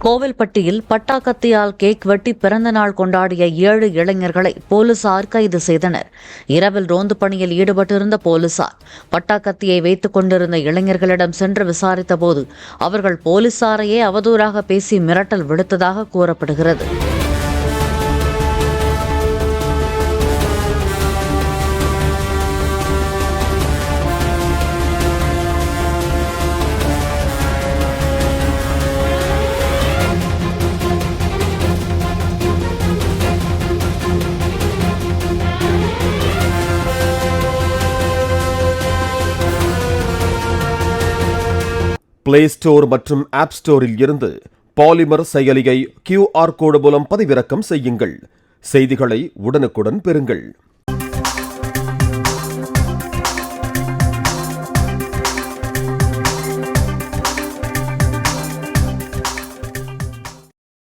கோவில்பட்டியில் பட்டாக்கத்தியால் கேக் வெட்டி பிறந்த நாள் கொண்டாடிய 7 இளைஞர்களை போலீசார் கைது செய்தனர். இரவில் ரோந்து பணியில் ஈடுபட்டிருந்த போலீசார் பட்டாக்கத்தியை வைத்துக் கொண்டிருந்த இளைஞர்களிடம் சென்று விசாரித்தபோது அவர்கள் போலீசாரையே அவதூறாக பேசி மிரட்டல் விடுத்ததாக கூறப்படுகிறது. பிளே ஸ்டோர் மற்றும் ஆப் ஸ்டோரில் இருந்து பாலிமர் செயலியை QR கோடு மூலம் பதிவிறக்கம் செய்யுங்கள். செய்திகளை உடனுக்குடன் பெறுங்கள்.